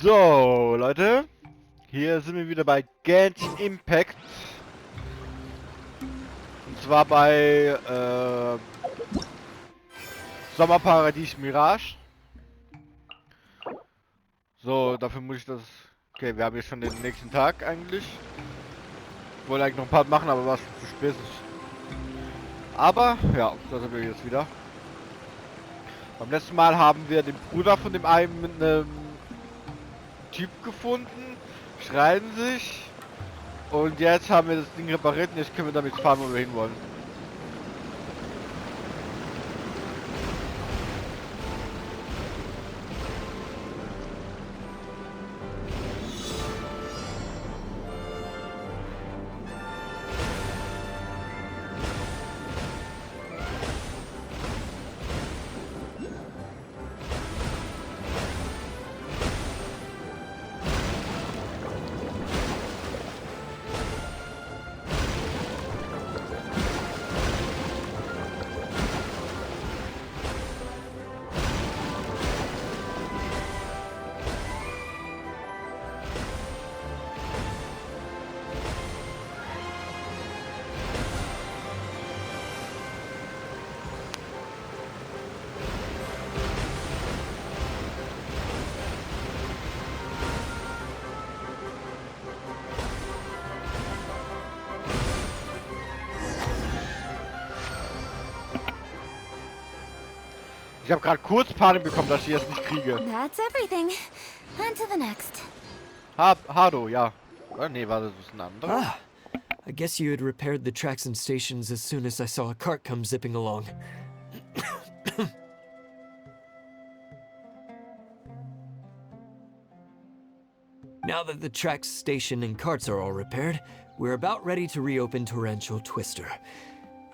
So, Leute, hier sind wir wieder bei Genshin Impact. Und zwar bei Sommerparadies Mirage. So, dafür muss ich das... Okay, wir haben jetzt schon den nächsten Tag eigentlich. Ich wollte eigentlich noch ein paar machen, aber war schon zu spät. Aber, ja, da sind wir jetzt wieder. Beim letzten Mal haben wir den Bruder von dem einen mit einem Typ gefunden. Schreien sich. Und jetzt haben wir das Ding repariert und jetzt können wir damit fahren, wo wir hinwollen. Ich habe gerade kurz Panik bekommen, dass ich jetzt nicht kriege. That's everything. On to the next. Hardo, ja. Oder? Nee, war das ein anderer? Ah, I guess you had repaired the tracks and stations as soon as I saw a cart come zipping along. Now that the tracks, station, and carts are all repaired, we're about ready to reopen Torrential Twister.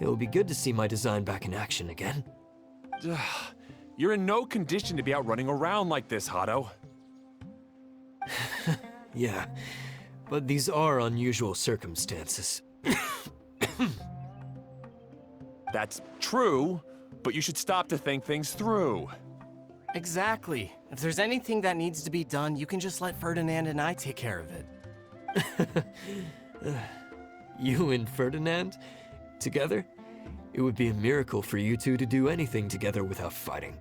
It'll be good to see my design back in action again. You're in no condition to be out running around like this, Hado. Yeah, but these are unusual circumstances. That's true, but you should stop to think things through. Exactly. If there's anything that needs to be done, you can just let Ferdinand and I take care of it. You and Ferdinand? Together? It would be a miracle for you two to do anything together without fighting.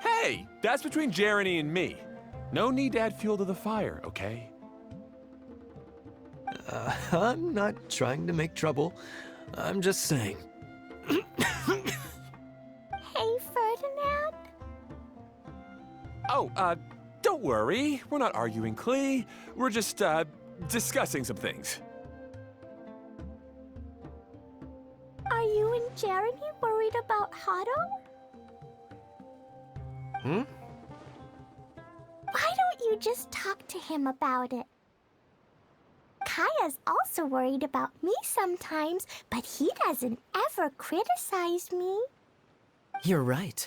Hey, that's between Jeremy and me. No need to add fuel to the fire, okay? I'm not trying to make trouble. I'm just saying. Hey, Ferdinand. Oh, don't worry. We're not arguing, Klee. We're just, discussing some things. Are you and Jeremy worried about Hado? Hmm? Why don't you just talk to him about it? Kaya's also worried about me sometimes, but he doesn't ever criticize me. You're right,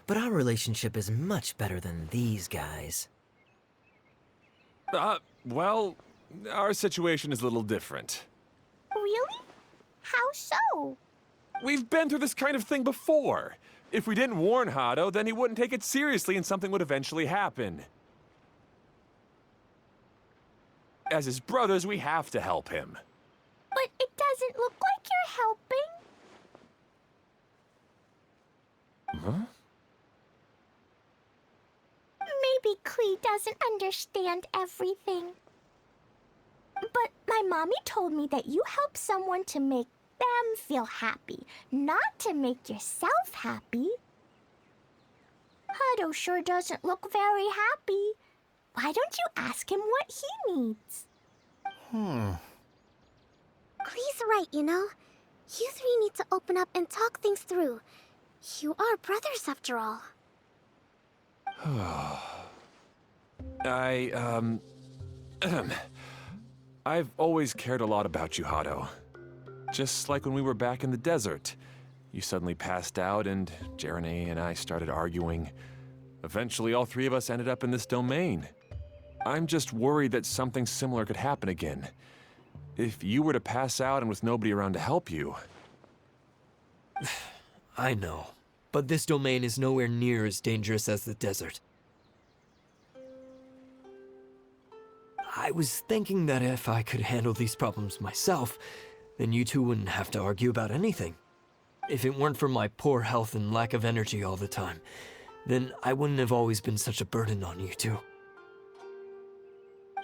but our relationship is much better than these guys. Well, our situation is a little different. Really? How so? We've been through this kind of thing before. If we didn't warn Hado, then he wouldn't take it seriously and something would eventually happen. As his brothers, we have to help him. But it doesn't look like you're helping. Huh? Maybe Klee doesn't understand everything. But my mommy told me that you help someone to make them feel happy, not to make yourself happy. Hado sure doesn't look very happy. Why don't you ask him what he needs? Klee's right, you know. You three need to open up and talk things through. You are brothers, after all. I've always cared a lot about you, Hado. Just like when we were back in the desert. You suddenly passed out and Jeremy and I started arguing. Eventually, all three of us ended up in this domain. I'm just worried that something similar could happen again. If you were to pass out and with nobody around to help you... I know, but this domain is nowhere near as dangerous as the desert. I was thinking that if I could handle these problems myself, then you two wouldn't have to argue about anything. If it weren't for my poor health and lack of energy all the time, then I wouldn't have always been such a burden on you two.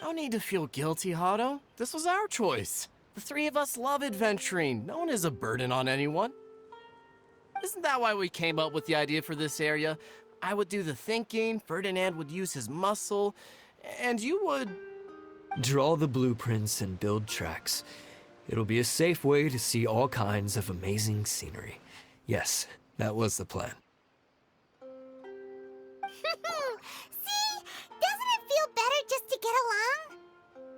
No need to feel guilty, Hado. This was our choice. The three of us love adventuring. No one is a burden on anyone. Isn't that why we came up with the idea for this area? I would do the thinking, Ferdinand would use his muscle, and you would... Draw the blueprints and build tracks. It'll be a safe way to see all kinds of amazing scenery. Yes, that was the plan. See? Doesn't it feel better just to get along?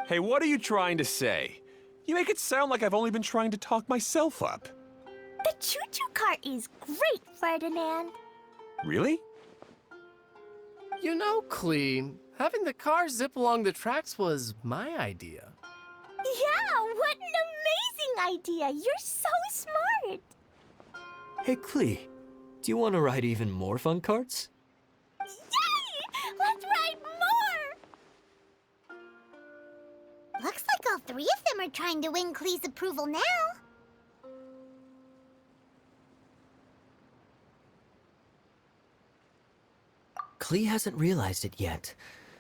Hey, what are you trying to say? You make it sound like I've only been trying to talk myself up. The choo-choo cart is great, Ferdinand. Really? You know, Klee, having the car zip along the tracks was my idea. Yeah, what an amazing idea. You're so smart. Hey, Klee, do you want to ride even more fun carts? Yay! Let's ride more! Looks like all three of them are trying to win Klee's approval now. Klee hasn't realized it yet,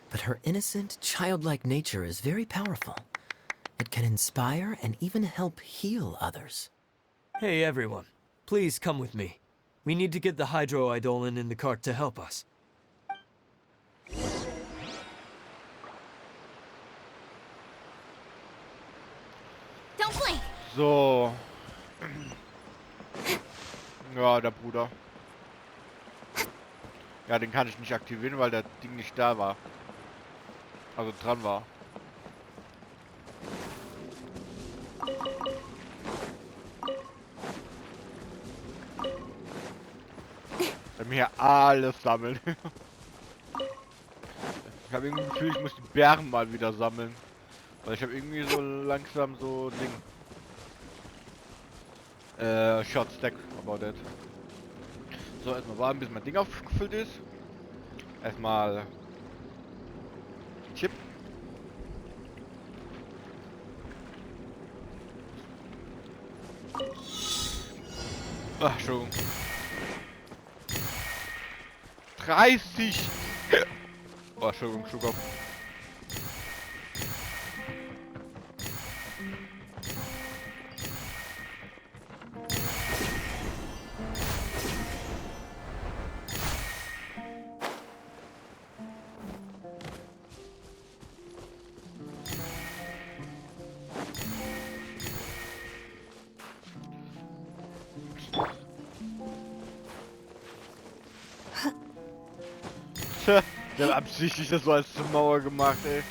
but her innocent, childlike nature is very powerful. It can inspire and even help heal others. Hey, everyone. Please come with me. We need to get the hydroidolin in the cart to help us. Don't blink. So. Ja, der Bruder. Ja, den kann ich nicht aktivieren, weil der Ding nicht da war. Also dran war. Bei mir alles sammeln. Ich habe irgendwie das Gefühl, ich muss die Bären mal wieder sammeln. Weil ich habe irgendwie so langsam so Ding. Short Stack about it. So, erstmal warten, bis mein Ding aufgefüllt ist. Erstmal Chip. Ach, schon. 30! Oh, Entschuldigung, Schuhkopf. Der hat absichtlich das so als Mauer gemacht, ey.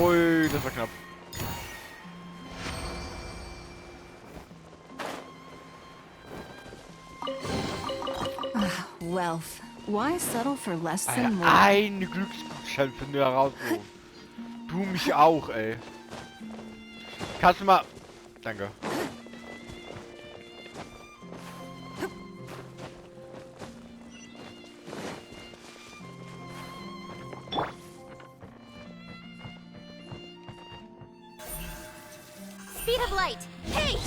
Ui, das war knapp. Wealth. Why settle for less than Alter, more? eine Glücksgutschein für eine Herausforderung. Du mich auch, ey. Kannst du mal... Danke. Speed of light. Hey!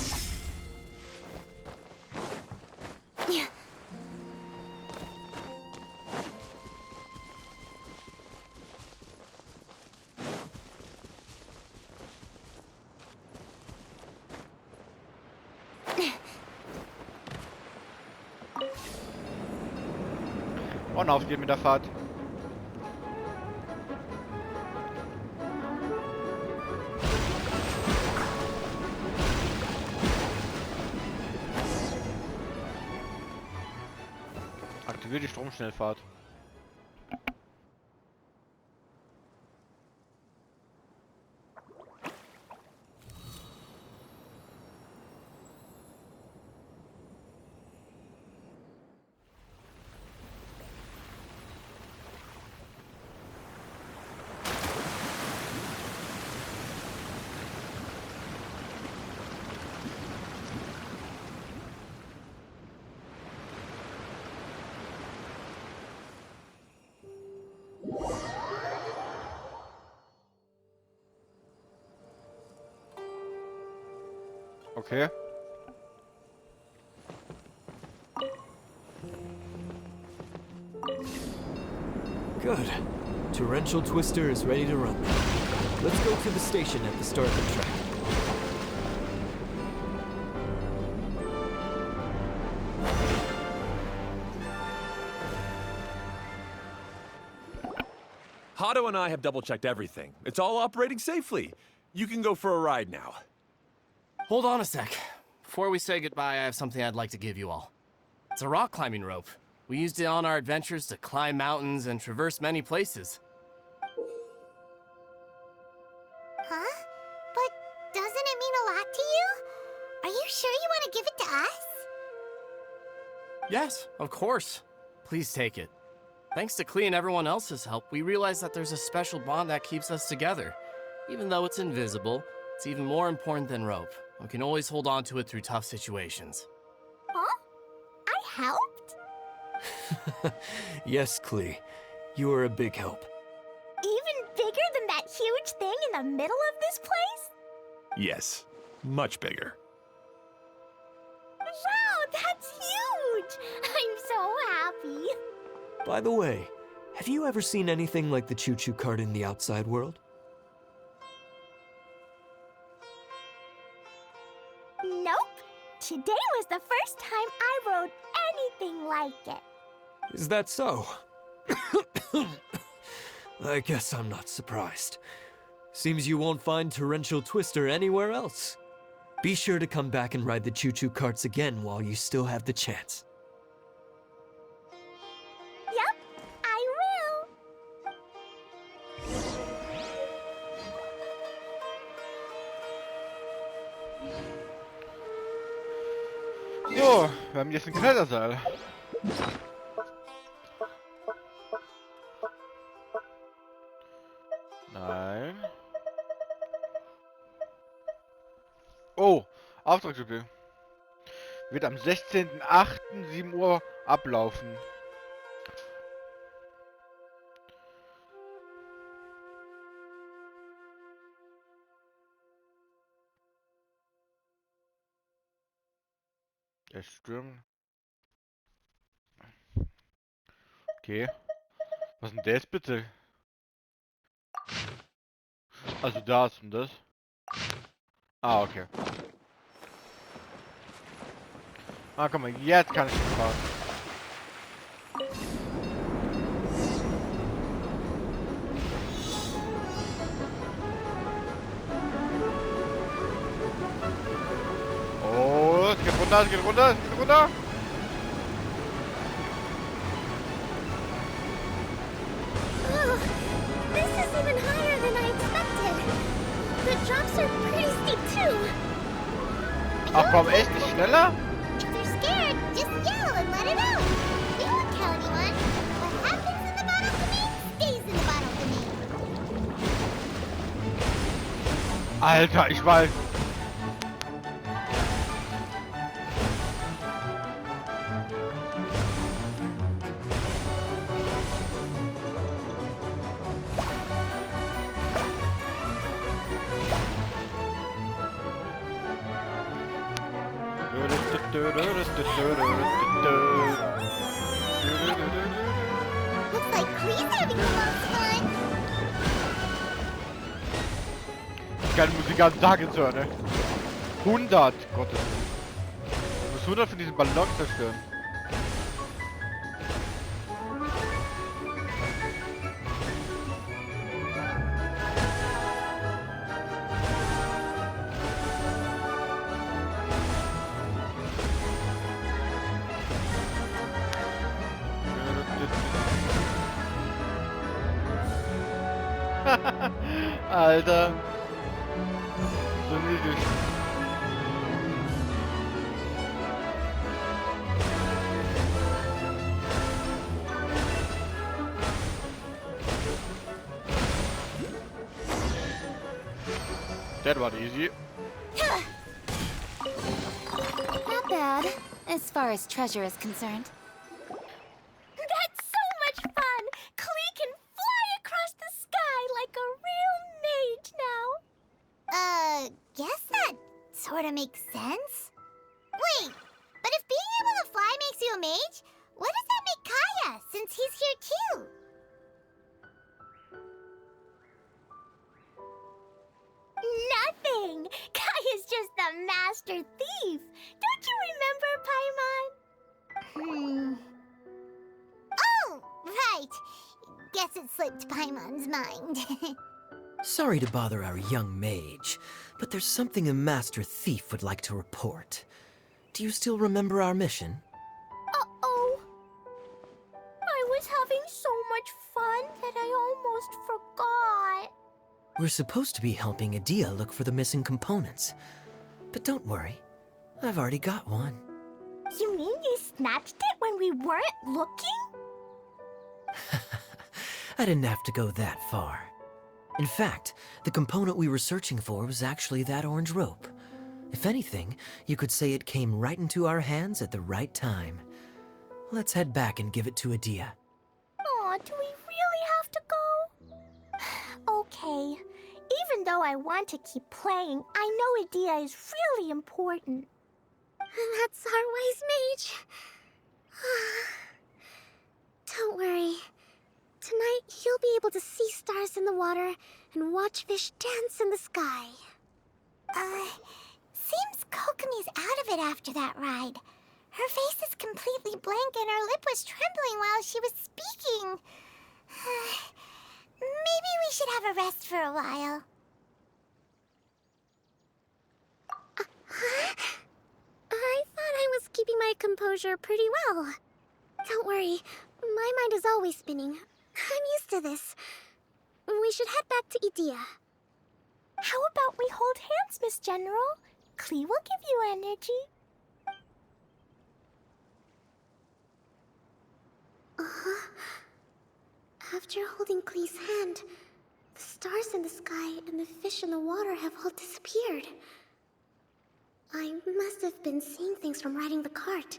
Und auf geht mit der Fahrt. Aktiviere die Stromschnellfahrt. Okay. Good. Torrential Twister is ready to run. Let's go to the station at the start of the track. Hado and I have double-checked everything. It's all operating safely. You can go for a ride now. Hold on a sec. Before we say goodbye, I have something I'd like to give you all. It's a rock climbing rope. We used it on our adventures to climb mountains and traverse many places. Huh? But doesn't it mean a lot to you? Are you sure you want to give it to us? Yes, of course. Please take it. Thanks to Klee and everyone else's help, we realized that there's a special bond that keeps us together. Even though it's invisible, it's even more important than rope. We can always hold on to it through tough situations. Huh? I helped? Yes, Klee. You are a big help. Even bigger than that huge thing in the middle of this place? Yes, much bigger. Wow, that's huge! I'm so happy. By the way, have you ever seen anything like the choo-choo cart in the outside world? Nope. Today was the first time I rode anything like it. Is that so? I guess I'm not surprised. Seems you won't find Torrential Twister anywhere else. Be sure to come back and ride the choo-choo carts again while you still have the chance. Yep, I will. So, wir haben jetzt einen Kletterseil. Nein. Oh, Auftragsspiel. Wird am 16.08. 7 Uhr ablaufen. Der Sturm. Okay. Was ist denn das bitte? Also das und das. Ah, okay. Ah, guck mal, jetzt kann ich ihn fahren. Oh, es geht runter, es geht runter, es geht runter. Oh, this is even higher than I expected. The drops are pretty steep too. Ach komm, echt nicht schneller? If you're scared, just yell and let it out. We won't tell anyone. What happens in the bottom domain stays in the bottom domain. Alter, ich weiß. Looks like Klee's having the most fun. Ich kann die Musik an Tag jetzt hören, ne? 100! Gottes Willen. Du musst 100 von diesen Ballons zerstören. Alter. So niedlich. That was easy. Not bad, as far as treasure is concerned. That's so much fun! Klee can fly across the sky like a real mage now. Guess that sorta makes sense. Wait, but if being able to fly makes you a mage, what does that make Kaya, since he's here too? Nothing! Kaya's just the master thief! Don't you remember, Paimon? Oh, right. Guess it slipped Paimon's mind. Sorry to bother our young mage, but there's something a master thief would like to report. Do you still remember our mission? Uh-oh. I was having so much fun that I almost forgot. We're supposed to be helping Adia look for the missing components. But don't worry, I've already got one. You mean you snatched it when we weren't looking? I didn't have to go that far. In fact, the component we were searching for was actually that orange rope. If anything, you could say it came right into our hands at the right time. Let's head back and give it to Adia. Aw, do we really have to go? Okay. Even though I want to keep playing, I know Adia is really important. That's our wise mage. Don't worry. Tonight, you'll be able to see stars in the water and watch fish dance in the sky. Seems Kokomi's out of it after that ride. Her face is completely blank and her lip was trembling while she was speaking. Maybe we should have a rest for a while. I thought I was keeping my composure pretty well. Don't worry, my mind is always spinning. I'm used to this. We should head back to Idia. How about we hold hands, Miss General? Klee will give you energy. After holding Klee's hand, the stars in the sky and the fish in the water have all disappeared. I must have been seeing things from riding the cart.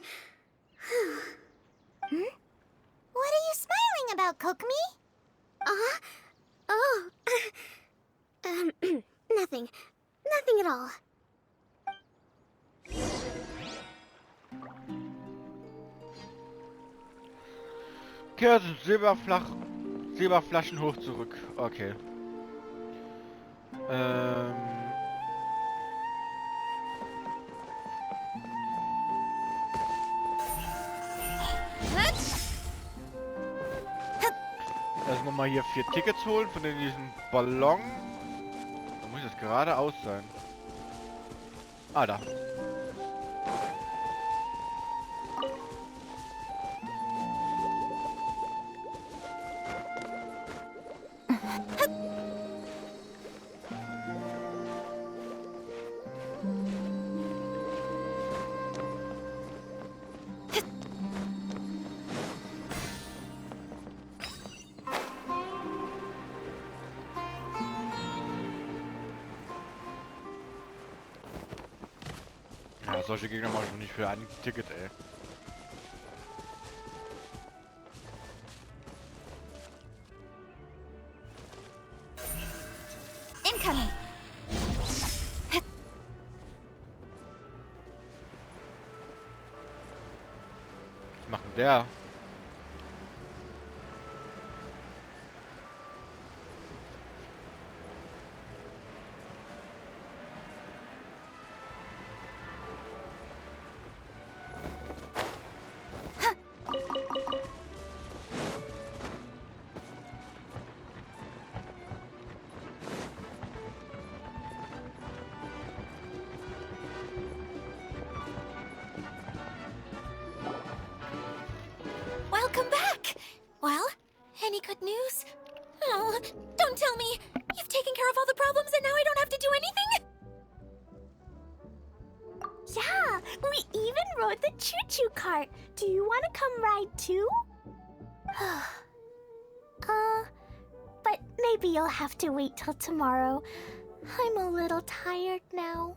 What are you smiling about, Kokomi? Oh. Nothing. Nothing at all. Kehrt Silberflaschen hoch zurück. Okay. Erst nochmal hier 4 Tickets holen von diesem Ballon. Da muss es geradeaus sein. Ah, da. Ja, solche Gegner mache ich noch nicht für ein Ticket, ey. Incoming. Was macht denn der? Welcome back! Well, any good news? Oh, don't tell me! You've taken care of all the problems and now I don't have to do anything? Yeah, we even rode the choo-choo cart. Do you want to come ride too? But maybe you'll have to wait till tomorrow. I'm a little tired now.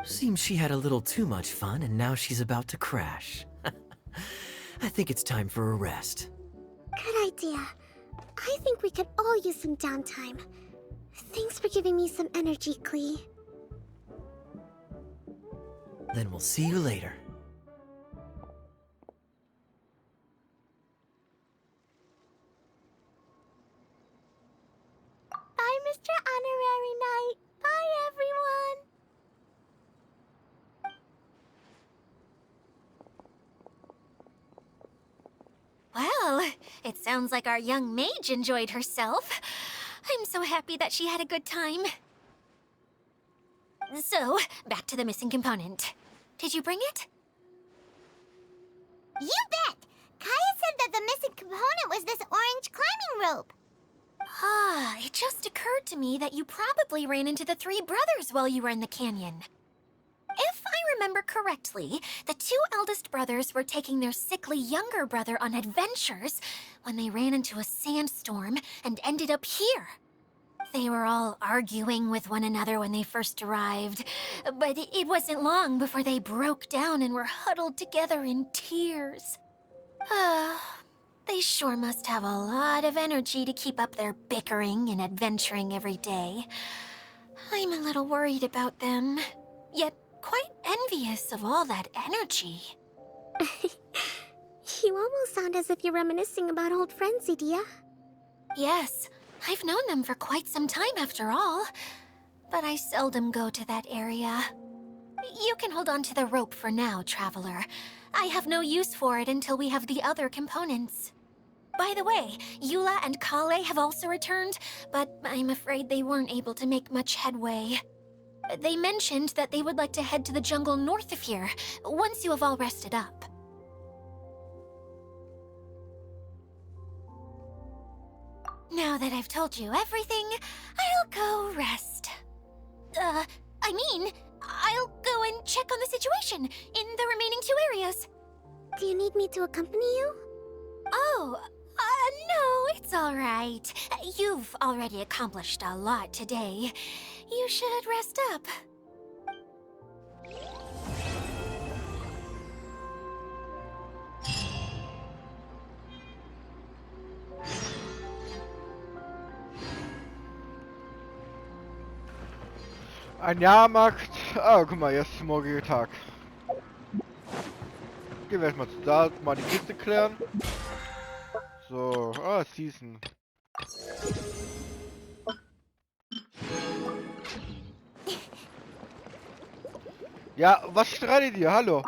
Seems she had a little too much fun and now she's about to crash. I think it's time for a rest. Good idea. I think we could all use some downtime. Thanks for giving me some energy, Klee. Then we'll see you later. Bye, Mr. Honorary Knight. Bye, everyone. Well, it sounds like our young mage enjoyed herself. I'm so happy that she had a good time. So, back to the missing component. Did you bring it? You bet! Kaya said that the missing component was this orange climbing rope. Ah, it just occurred to me that you probably ran into the three brothers while you were in the canyon. If I remember correctly, the two eldest brothers were taking their sickly younger brother on adventures when they ran into a sandstorm and ended up here. They were all arguing with one another when they first arrived, but it wasn't long before they broke down and were huddled together in tears. They sure must have a lot of energy to keep up their bickering and adventuring every day. I'm a little worried about them, yet quite envious of all that energy. You almost sound as if you're reminiscing about old friends, Idia. Yes, I've known them for quite some time after all, but I seldom go to that area. You can hold on to the rope for now, Traveler. I have no use for it until we have the other components. By the way, Eula and Kale have also returned, but I'm afraid they weren't able to make much headway. They mentioned that they would like to head to the jungle north of here, once you have all rested up. Now that I've told you everything, I'll go rest. I'll go and check on the situation in the remaining two areas. Do you need me to accompany you? Oh, no, it's all right. You've already accomplished a lot today. You should rest up. Ein Jahrmarkt. Ah, guck mal, jetzt ist morgiger Tag. Gehen wir erstmal da, mal die Kiste klären. So, Season. Ja, was streitet ihr? Hallo?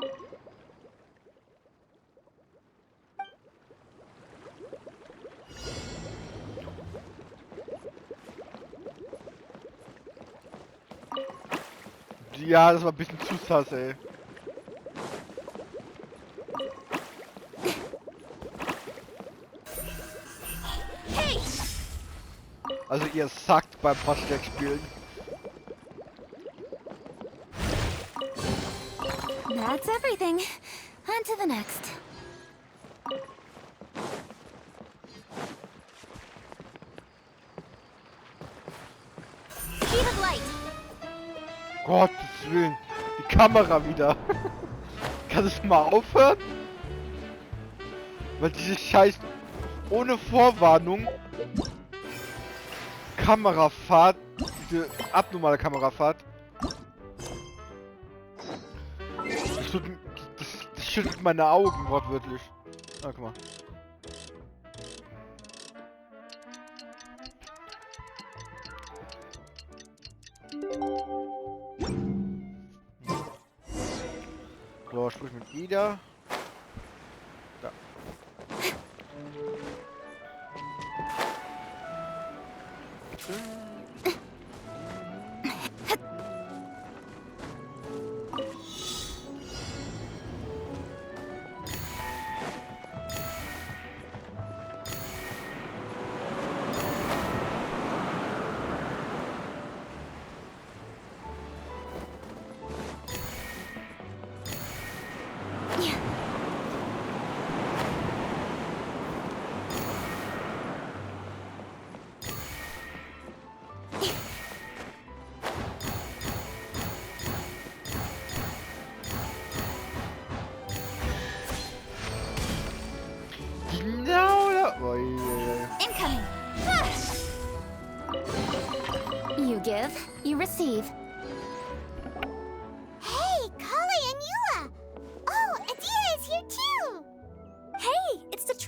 Ja, das war ein bisschen zu sass, ey. Hey! Also ihr sackt beim Passdeck spielen. That's everything. On to the next. Speed of light! Gottes Willen. Die Kamera wieder. Kann es mal aufhören? Weil diese Scheiß ohne Vorwarnung Kamerafahrt, diese abnormale Kamerafahrt. Das schüttelt meine Augen wortwörtlich. Ah, guck mal. So, sprich mit Ida. Da. Genau da. Oh, yeah. Incoming. You give, you receive. Hey, Kale and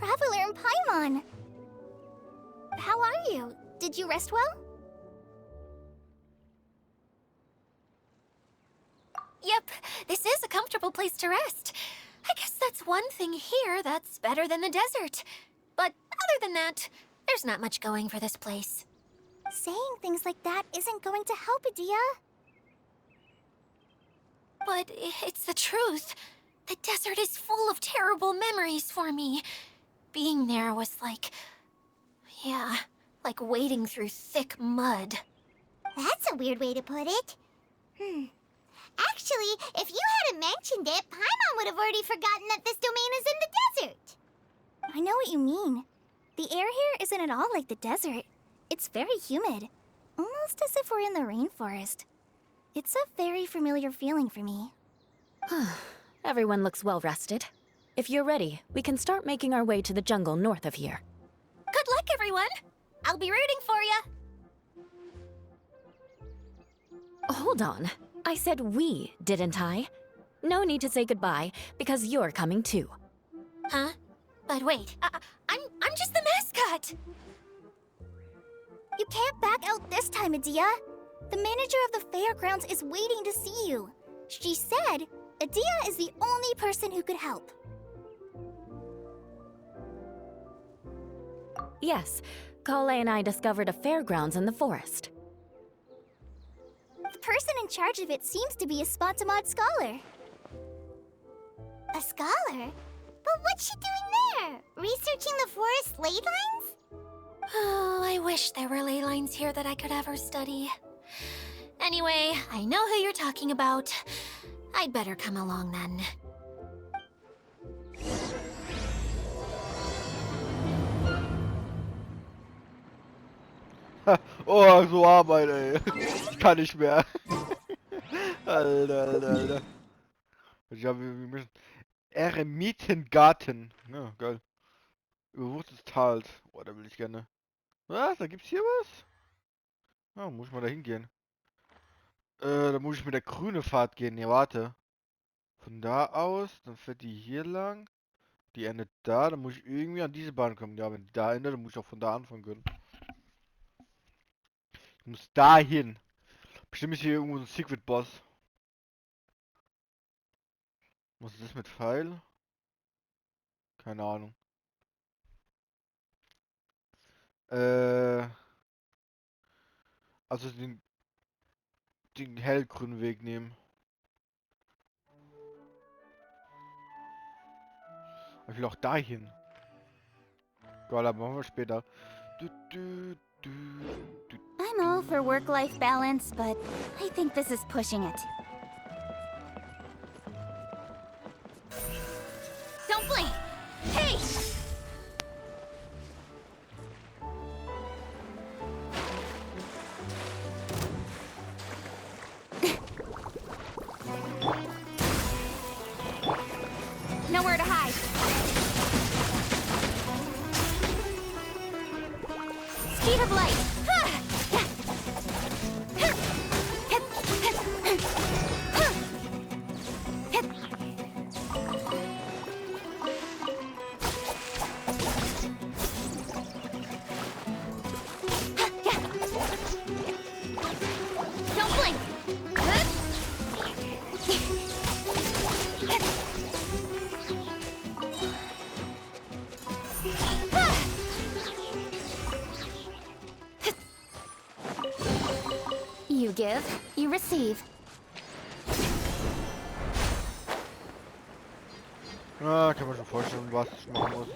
traveler in Paimon. How are you? Did you rest well? Yep, this is a comfortable place to rest. I guess that's one thing here that's better than the desert. But other than that, there's not much going for this place. Saying things like that isn't going to help, Adia. But it's the truth. The desert is full of terrible memories for me. Being there was like... yeah, like wading through thick mud. That's a weird way to put it. Actually, if you hadn't mentioned it, Paimon would have already forgotten that this domain is in the desert. I know what you mean. The air here isn't at all like the desert. It's very humid. Almost as if we're in the rainforest. It's a very familiar feeling for me. Everyone looks well rested. If you're ready, we can start making our way to the jungle north of here. Good luck, everyone! I'll be rooting for you! Hold on. I said we, didn't I? No need to say goodbye, because you're coming too. Huh? But wait, I'm just the mascot! You can't back out this time, Adia. The manager of the fairgrounds is waiting to see you. She said Adia is the only person who could help. Yes, Kale and I discovered a fairgrounds in the forest. The person in charge of it seems to be a Spontamod scholar. A scholar? But what's she doing there? Researching the forest ley lines? Oh, I wish there were ley lines here that I could ever study. Anyway, I know who you're talking about. I'd better come along then. Oh, so Arbeit, ey. Ich kann nicht mehr. Alter. Ja, wir müssen... Eremitengarten. Ja, geil. Überwucht des Tals. Boah, da will ich gerne. Was? Da gibt's hier was? Ah, muss ich mal da hingehen. Da muss ich mit der grünen Fahrt gehen. Ne, warte. Von da aus, dann fährt die hier lang. Die endet da, dann muss ich irgendwie an diese Bahn kommen. Ja, wenn die da endet, dann muss ich auch von da anfangen können. Ich muss da hin. Bestimmt ist hier irgendwo ein Secret-Boss. Was ist das mit Pfeil? Keine Ahnung. Also den hellgrünen Weg nehmen. Ich will auch dahin. Geil, aber machen wir später. I'm all for work-life balance, but I think this is pushing it. Don't blink! Hey! Nowhere to hide. Speed of light. Don't blink! You give, you receive. Ah, kann man schon vorstellen, was ich machen muss.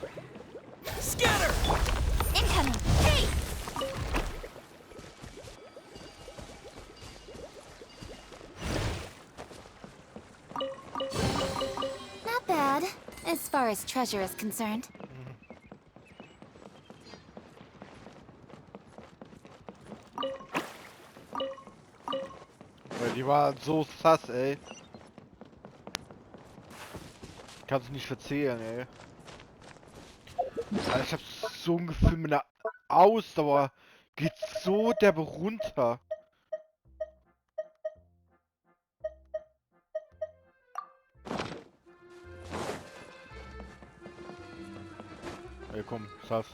Scatter! Incoming! Hey! Not bad, as far as treasure is concerned. Weil die war so sass, ey. Kannst nicht verzählen, ey. Alter, ich hab so ein Gefühl, mit einer Ausdauer geht so derbe runter. Ey, komm, sass.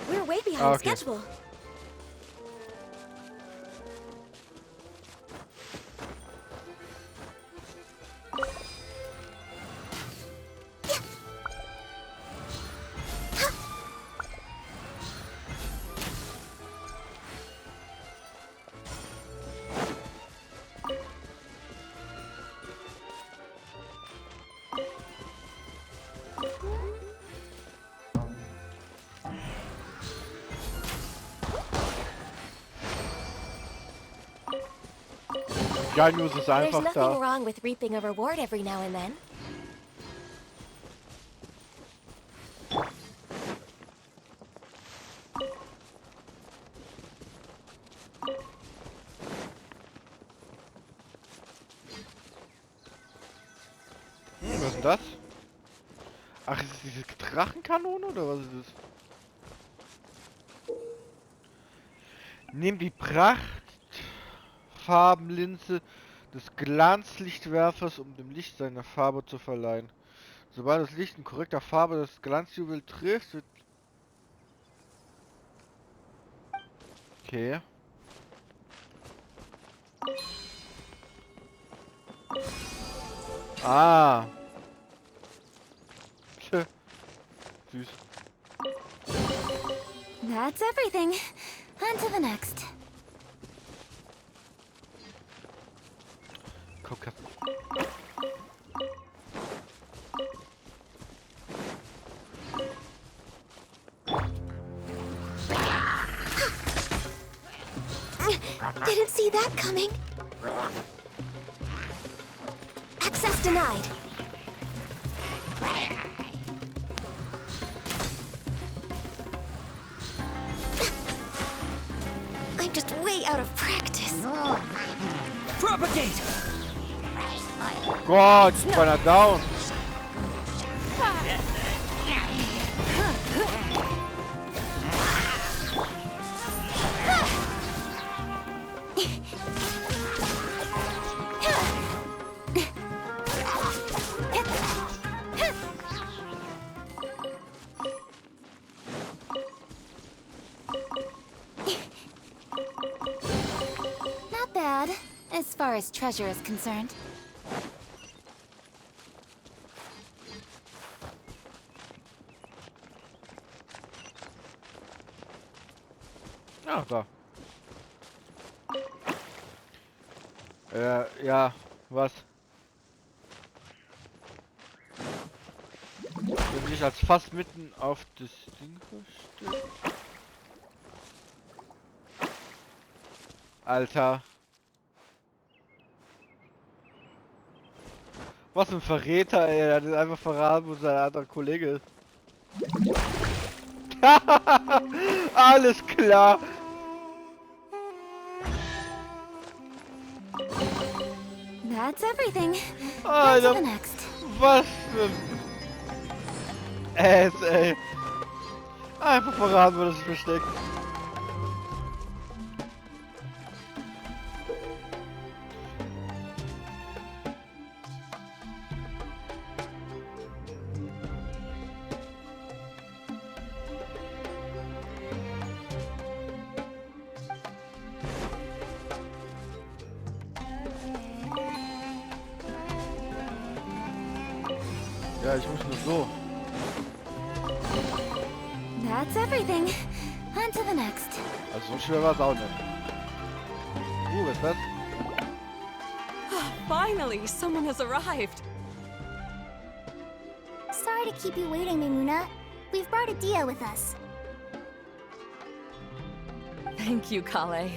We're way behind Ah, okay. schedule. Geil News ist There's einfach nothing da. wrong with reaping a reward every now and then. Was ist denn das? Ach, ist es diese Drachenkanone oder was ist das? Nimm die Prachtfarbenlinse des Glanzlichtwerfers, um dem Licht seine Farbe zu verleihen. Sobald das Licht in korrekter Farbe das Glanzjuwel trifft, wird... Okay. Ah. Tja. Süß. That's everything. On to the next. Guck. Didn't see that coming. Access denied. I'm just way out of practice. Propagate! Gott, ich bin beinahe down. Not bad, as far as treasure is concerned. Ah, da. Ja, was? Wenn sich als fast mitten auf das Ding versteht. Alter. Was ein Verräter, ey. Er hat einfach verraten, wo sein anderer Kollege ist. Alles klar. That's everything. On to Alter, the next. was für ein Ass, ey. Einfach verraten, wo das sich versteckt. Ja, ich muss nur so. That's everything. On to the next. Also so schwer war es auch nicht. Was ist das? Finally, someone has arrived. Sorry to keep you waiting, Mimuna. We've brought a Dia with us. Thank you, Kale.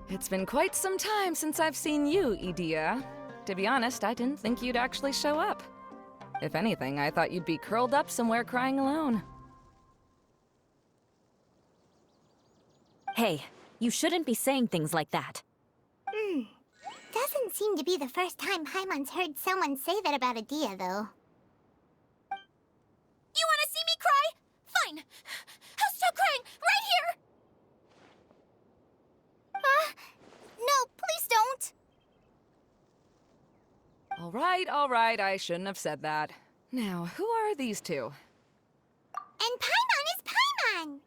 It's been quite some time since I've seen you, Idia. To be honest, I didn't think you'd actually show up. If anything, I thought you'd be curled up somewhere crying alone. Hey, you shouldn't be saying things like that. Doesn't doesn't seem to be the first time Paimon's heard someone say that about Adia, though. You want to see me cry? Fine. I'll stop crying right here. No, please don't. All right, I shouldn't have said that. Now, who are these two? And Paimon is Paimon!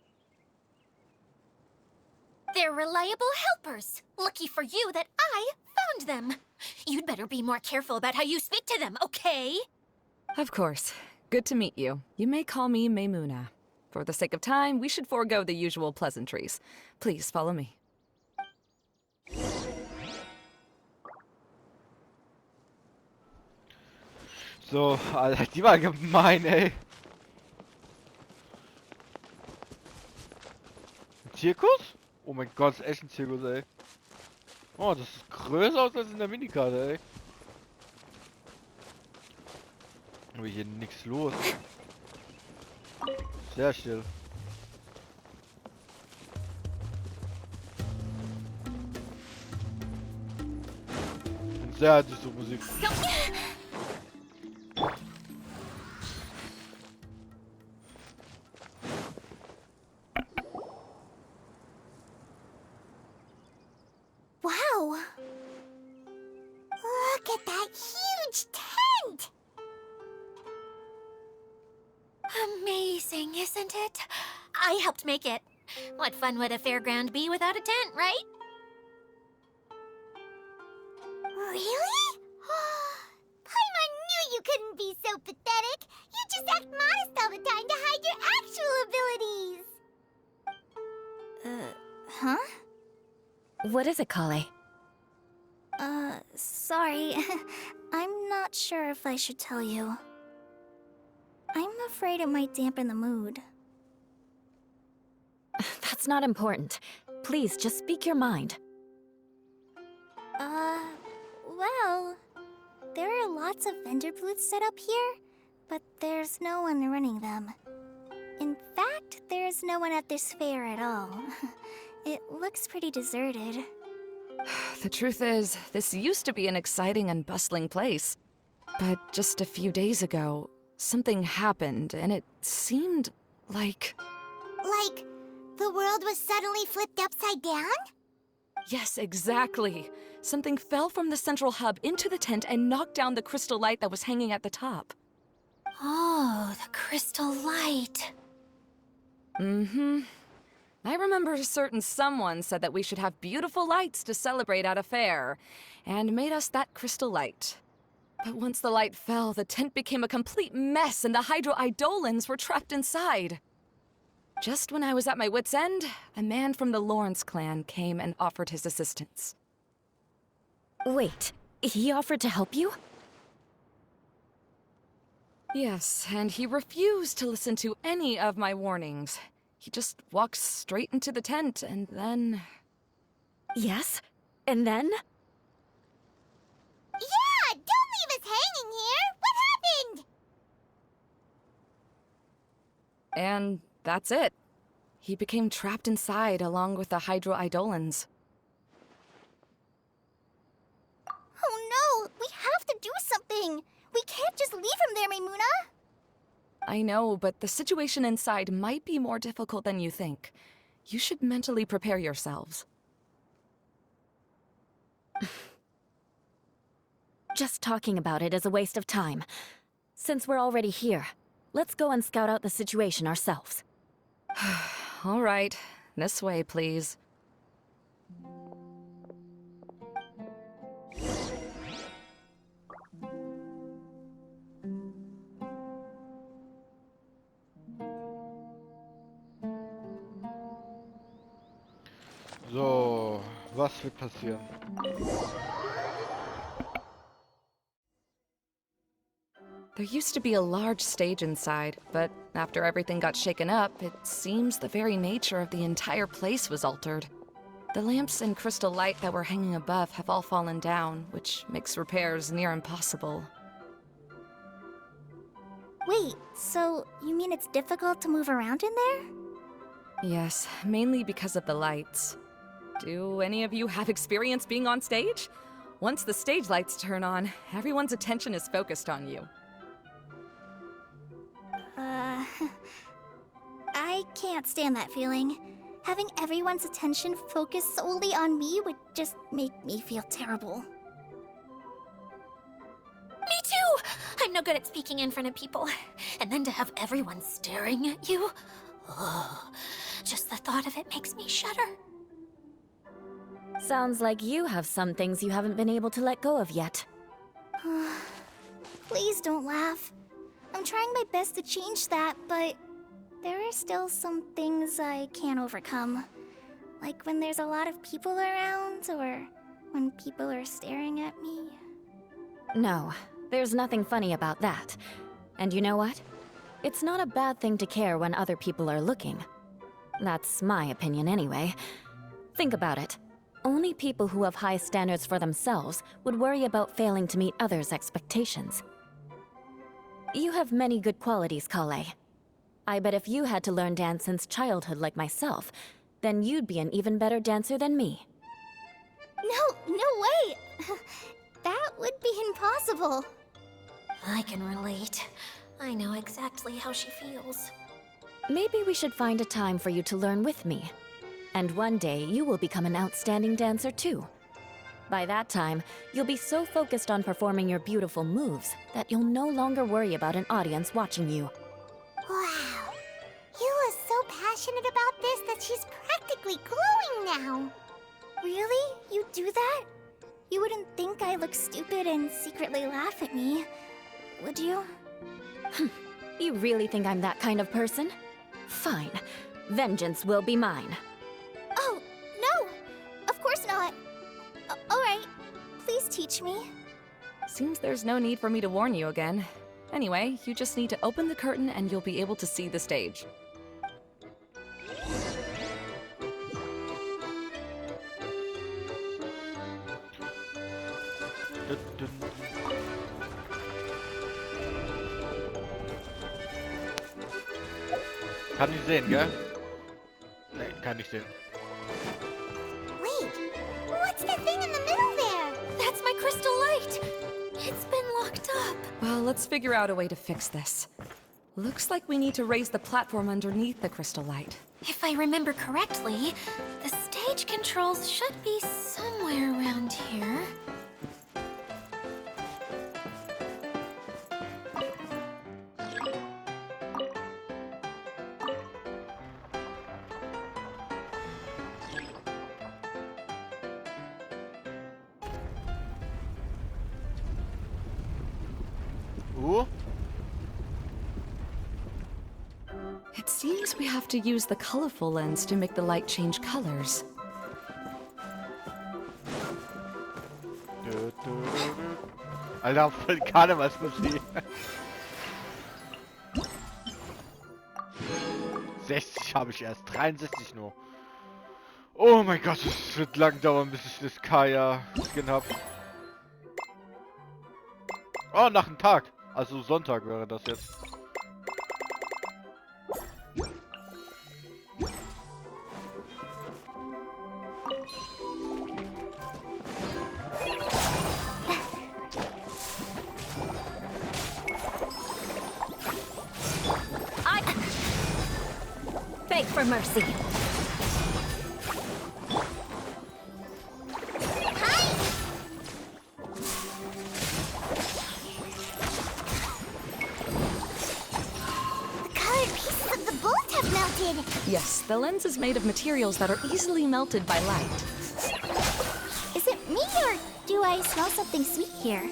They're reliable helpers. Lucky for you that I found them. You'd better be more careful about how you speak to them, okay? Of course. Good to meet you. You may call me Maymuna. For the sake of time, we should forego the usual pleasantries. Please follow me. So, Alter, die war gemein, ey. Ein Zirkus? Oh mein Gott, ist echt ein Zirkus, ey. Oh, das ist größer aus als in der Minikarte, ey. Aber hier nichts los. Sehr still. Und sehr halt so Musik. Wow! Look at that huge tent! Amazing, isn't it? I helped make it. What fun would a fairground be without a tent, right? Really? Paimon knew you couldn't be so pathetic. You just act modest all the time to hide your actual abilities. Huh? What is it, Kale? Sorry. I'm not sure if I should tell you. I'm afraid it might dampen the mood. That's not important. Please, just speak your mind. Well, there are lots of vendor booths set up here, but there's no one running them. In fact, there's no one at this fair at all. It looks pretty deserted. The truth is, this used to be an exciting and bustling place. But just a few days ago, something happened, and it seemed like... Like, the world was suddenly flipped upside down? Yes, exactly. Something fell from the central hub into the tent and knocked down the crystal light that was hanging at the top. Oh, the crystal light. Mm-hmm. I remember a certain someone said that we should have beautiful lights to celebrate at a fair, and made us that crystal light. But once the light fell, the tent became a complete mess and the Hydro-Eidolons were trapped inside. Just when I was at my wit's end, a man from the Lawrence clan came and offered his assistance. Wait, he offered to help you? Yes, and he refused to listen to any of my warnings. He just walked straight into the tent, and then... Yes? And then? Yeah! Don't leave us hanging here! What happened? And that's it. He became trapped inside along with the Hydro-Eidolons. Oh no! We have to do something! We can't just leave him there, Maymuna! I know, but the situation inside might be more difficult than you think. You should mentally prepare yourselves. Just talking about it is a waste of time. Since we're already here, let's go and scout out the situation ourselves. All right, this way, please. So, was wird passieren? There used to be a large stage inside, but after everything got shaken up, it seems the very nature of the entire place was altered. The lamps and crystal light that were hanging above have all fallen down, which makes repairs near impossible. Wait, so you mean it's difficult to move around in there? Yes, mainly because of the lights. Do any of you have experience being on stage? Once the stage lights turn on, everyone's attention is focused on you. I can't stand that feeling. Having everyone's attention focused solely on me would just make me feel terrible. Me too! I'm no good at speaking in front of people. And then to have everyone staring at you. Oh, just the thought of it makes me shudder. Sounds like you have some things you haven't been able to let go of yet. Please don't laugh. I'm trying my best to change that, but there are still some things I can't overcome. Like when there's a lot of people around, or when people are staring at me. No, there's nothing funny about that. And you know what? It's not a bad thing to care when other people are looking. That's my opinion anyway. Think about it. Only people who have high standards for themselves would worry about failing to meet others' expectations. You have many good qualities, Kale. I bet if you had to learn dance since childhood like myself, then you'd be an even better dancer than me. No way! That would be impossible. I can relate. I know exactly how she feels. Maybe we should find a time for you to learn with me. And one day, you will become an outstanding dancer too. By that time, you'll be so focused on performing your beautiful moves that you'll no longer worry about an audience watching you. Wow. You are so passionate about this that she's practically glowing now. Really? You do that? You wouldn't think I look stupid and secretly laugh at me, would you? You really think I'm that kind of person? Fine. Vengeance will be mine. Oh, no! Of course not. Alright, please teach me. Seems there's no need for me to warn you again. Anyway, you just need to open the curtain and you'll be able to see the stage. Kann nicht sehen, gell? Nee, kann nicht sehen. Wait, what's the thing in the middle there? That's my crystal light! It's been locked up. Well, let's figure out a way to fix this. Looks like we need to raise the platform underneath the crystal light. If I remember correctly, the stage controls should be somewhere around here. It seems we have to use the colorful lens to make the light change colors. Alter, voll Karnevalsmusik. 60 habe ich erst, 63 nur. Oh mein Gott, es wird lang dauern, bis ich das Kaya-Skin habe. Oh, nach einem Tag. Also Sonntag wäre das jetzt. Beg for mercy. Yes, the lens is made of materials that are easily melted by light. Is it me, or do I smell something sweet here?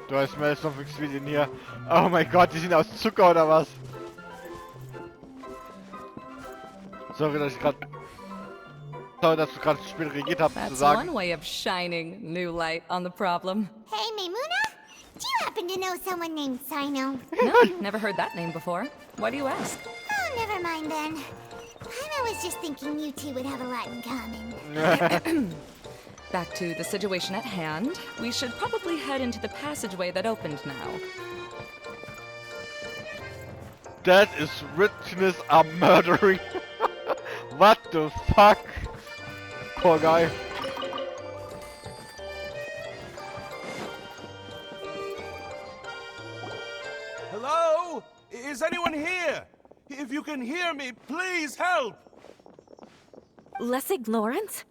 Du hast mir jetzt noch nichts wie in hier. Oh mein Gott, die sind aus Zucker oder was? Sorry, dass du gerade zu spät reagiert hast, zu That's sagen. one way of shining new light on the problem. Hey, Maymuna? Do you happen to know someone named Sino? No, never heard that name before. Why do you ask? Oh, never mind then. I was just thinking you two would have a lot in common. Back to the situation at hand. We should probably head into the passageway that opened now. That is richness I'm murdering. What the fuck? Poor guy. Hello? Is anyone here? If you can hear me, please help! Lessig Lawrence?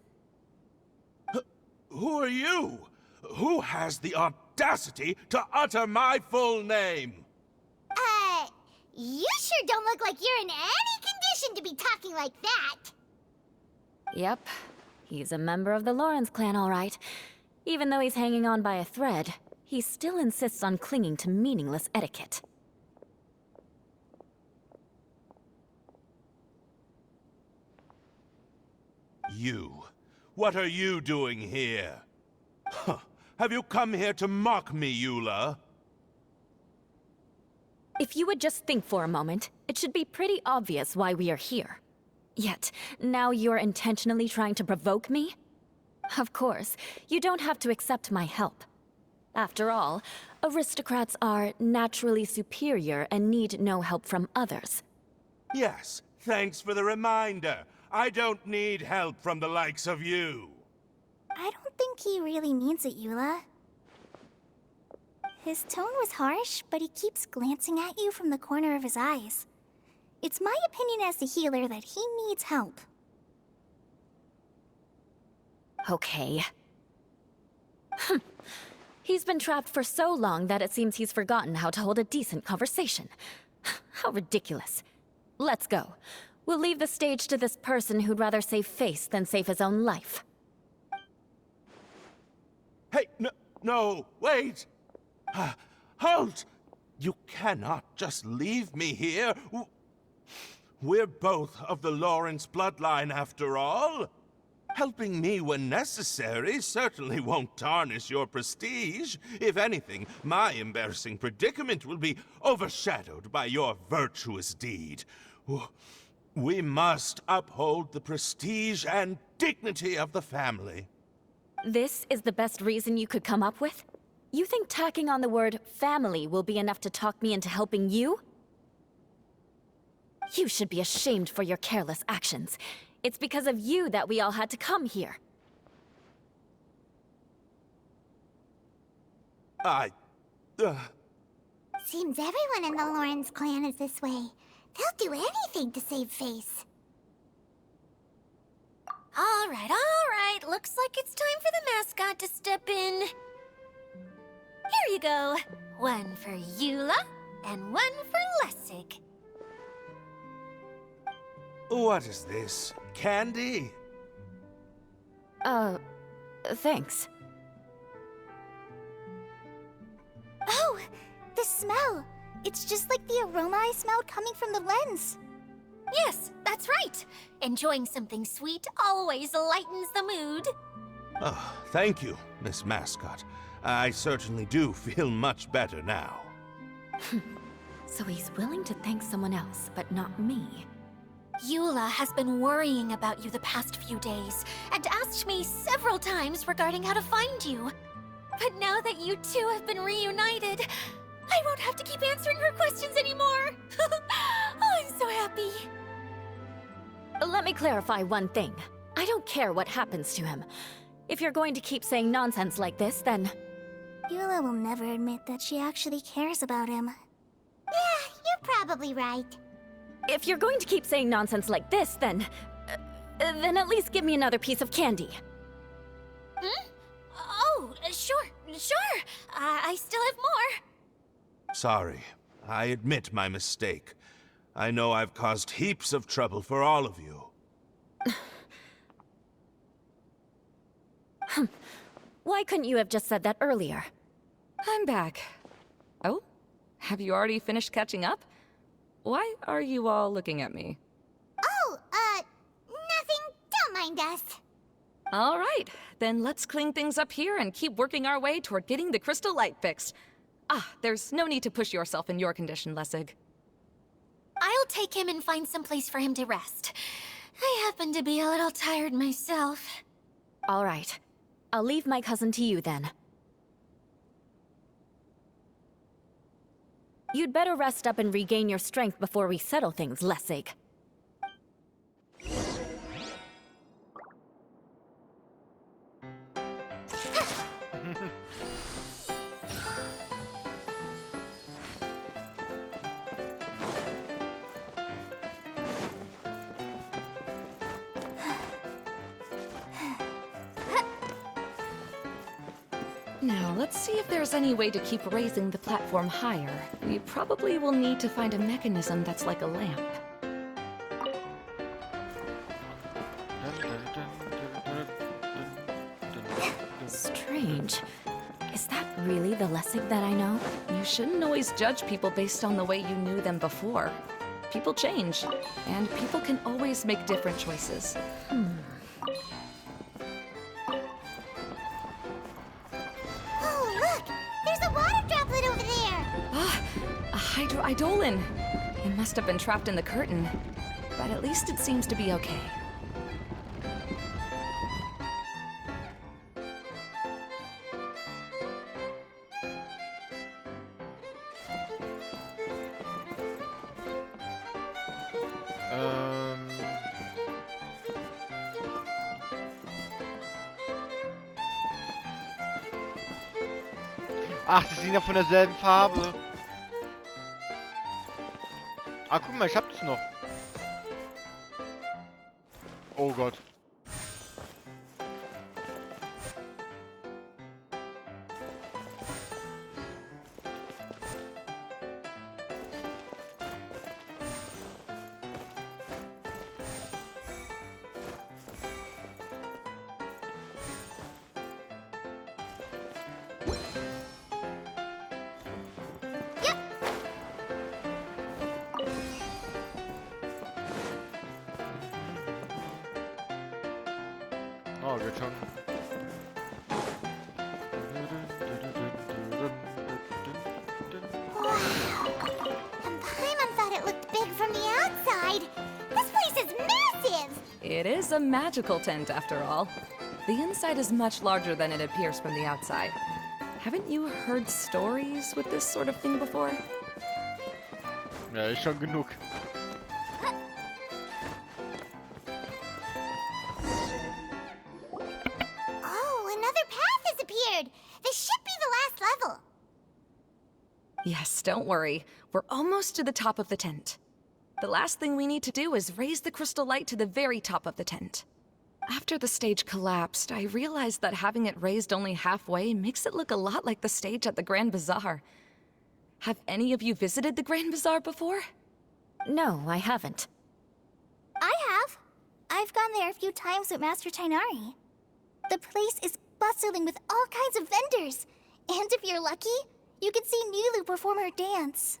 Who are you? Who has the audacity to utter my full name? You sure don't look like you're in any condition to be talking like that. Yep. He's a member of the Lawrence clan, all right. Even though he's hanging on by a thread, he still insists on clinging to meaningless etiquette. You. What are you doing here? Huh. Have you come here to mock me, Eula? If you would just think for a moment, it should be pretty obvious why we are here. Yet, now you're intentionally trying to provoke me? Of course, you don't have to accept my help. After all, aristocrats are naturally superior and need no help from others. Yes, thanks for the reminder. I don't need help from the likes of you. I don't think he really means it, Eula. His tone was harsh, but he keeps glancing at you from the corner of his eyes. It's my opinion as the healer that he needs help. Okay. He's been trapped for so long that it seems he's forgotten how to hold a decent conversation. How ridiculous. Let's go. We'll leave the stage to this person who'd rather save face than save his own life. Hey, no, wait! Halt! You cannot just leave me here. We're both of the Lawrence bloodline, after all. Helping me when necessary certainly won't tarnish your prestige. If anything, my embarrassing predicament will be overshadowed by your virtuous deed. We must uphold the prestige and dignity of the family. This is the best reason you could come up with? You think tacking on the word family will be enough to talk me into helping you? You should be ashamed for your careless actions. It's because of you that we all had to come here. Seems everyone in the Lawrence clan is this way. They'll do anything to save face. All right. Looks like it's time for the mascot to step in. Here you go. One for Eula, and one for Lessig. What is this? Candy? Thanks. Oh, the smell! It's just like the aroma I smelled coming from the lens. Yes, that's right. Enjoying something sweet always lightens the mood. Oh, thank you, Miss Mascot. I certainly do feel much better now. So he's willing to thank someone else, but not me. Eula has been worrying about you the past few days, and asked me several times regarding how to find you. But now that you two have been reunited, I won't have to keep answering her questions anymore. Oh, I'm so happy. Let me clarify one thing. I don't care what happens to him. If you're going to keep saying nonsense like this, then... Eula will never admit that she actually cares about him. Yeah, you're probably right. If you're going to keep saying nonsense like this, then at least give me another piece of candy. Hmm? Oh, sure. I still have more. Sorry. I admit my mistake. I know I've caused heaps of trouble for all of you. Why couldn't you have just said that earlier? I'm back. Oh? Have you already finished catching up? Why are you all looking at me? Oh, nothing. Don't mind us. All right, then let's clean things up here and keep working our way toward getting the crystal light fixed. There's no need to push yourself in your condition, Lessig. I'll take him and find some place for him to rest. I happen to be a little tired myself. All right. I'll leave my cousin to you then. You'd better rest up and regain your strength before we settle things, Lessig. Now, let's see if there's any way to keep raising the platform higher. We probably will need to find a mechanism that's like a lamp. Strange. Is that really the Lessig that I know? You shouldn't always judge people based on the way you knew them before. People change, and people can always make different choices. Oh, look! There's a water droplet over there! Ah, a hydroidolin. It must have been trapped in the curtain, but at least it seems to be okay. Ach, die sind ja von derselben Farbe. Ah, guck mal, ich hab das noch. Oh Gott. Oh, geht schon. And Paimon thought it looked big from the outside. This place is massive! It is a magical tent, after all. The inside is much larger than it appears from the outside. Haven't you heard stories with this sort of thing before? Ja, ist schon genug. Oh, another path has appeared! This should be the last level! Yes, don't worry. We're almost to the top of the tent. The last thing we need to do is raise the crystal light to the very top of the tent. After the stage collapsed, I realized that having it raised only halfway makes it look a lot like the stage at the Grand Bazaar. Have any of you visited the Grand Bazaar before? No, I haven't. I have. I've gone there a few times with Master Tainari. The place is bustling with all kinds of vendors. And if you're lucky, you can see Nilu perform her dance.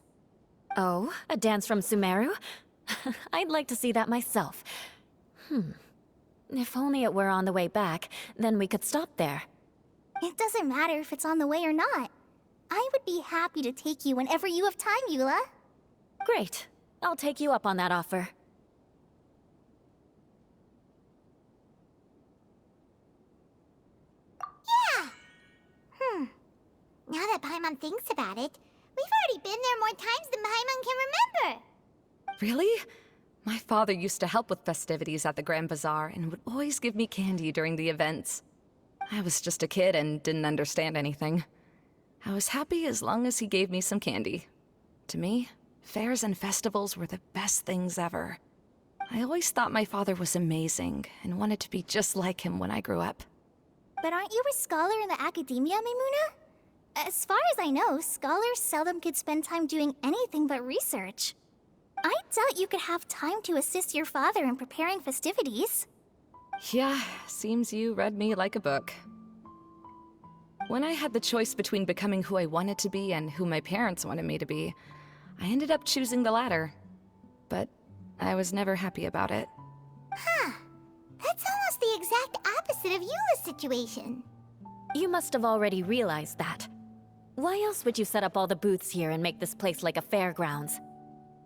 Oh, a dance from Sumeru? I'd like to see that myself. If only it were on the way back, then we could stop there. It doesn't matter if it's on the way or not. I would be happy to take you whenever you have time, Eula. Great. I'll take you up on that offer. Yeah! Now that Paimon thinks about it, we've already been there more times than Paimon can remember! Really? My father used to help with festivities at the Grand Bazaar and would always give me candy during the events. I was just a kid and didn't understand anything. I was happy as long as he gave me some candy. To me, fairs and festivals were the best things ever. I always thought my father was amazing and wanted to be just like him when I grew up. But aren't you a scholar in the academia, Maimuna? As far as I know, scholars seldom could spend time doing anything but research. I doubt you could have time to assist your father in preparing festivities. Yeah, seems you read me like a book. When I had the choice between becoming who I wanted to be and who my parents wanted me to be, I ended up choosing the latter. But I was never happy about it. Huh. That's almost the exact opposite of Eula's situation. You must have already realized that. Why else would you set up all the booths here and make this place like a fairgrounds?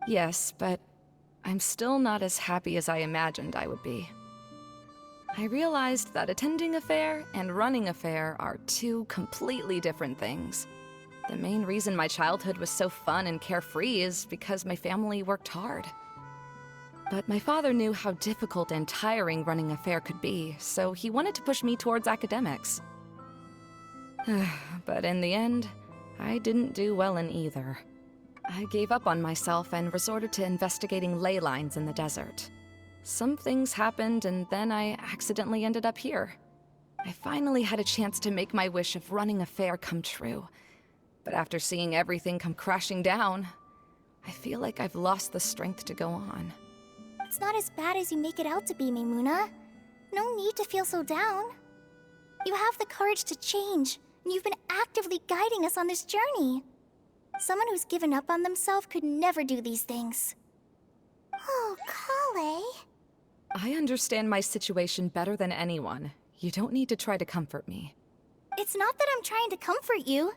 Yes, but I'm still not as happy as I imagined I would be. I realized that attending a fair and running a fair are two completely different things. The main reason my childhood was so fun and carefree is because my family worked hard. But my father knew how difficult and tiring running a fair could be, so he wanted to push me towards academics. But in the end, I didn't do well in either. I gave up on myself and resorted to investigating ley lines in the desert. Some things happened, and then I accidentally ended up here. I finally had a chance to make my wish of running a fair come true. But after seeing everything come crashing down, I feel like I've lost the strength to go on. It's not as bad as you make it out to be, Maimuna. No need to feel so down. You have the courage to change, and you've been actively guiding us on this journey. Someone who's given up on themselves could never do these things. Oh, Kale. I understand my situation better than anyone. You don't need to try to comfort me. It's not that I'm trying to comfort you.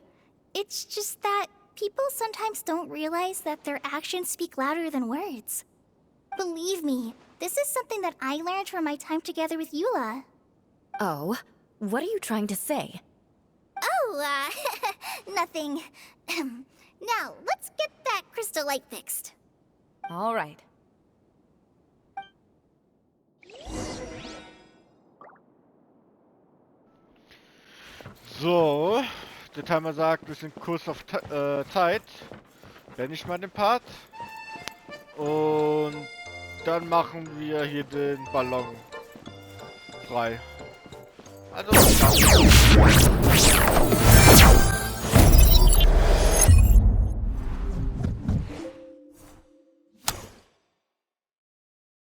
It's just that people sometimes don't realize that their actions speak louder than words. Believe me, this is something that I learned from my time together with Eula. Oh, what are you trying to say? Oh, nothing. Now, let's get that crystal light fixed. All right. So, der Timer sagt, wir sind kurz auf Zeit. Beende ich mal den Part. Und dann machen wir hier den Ballon frei. Also,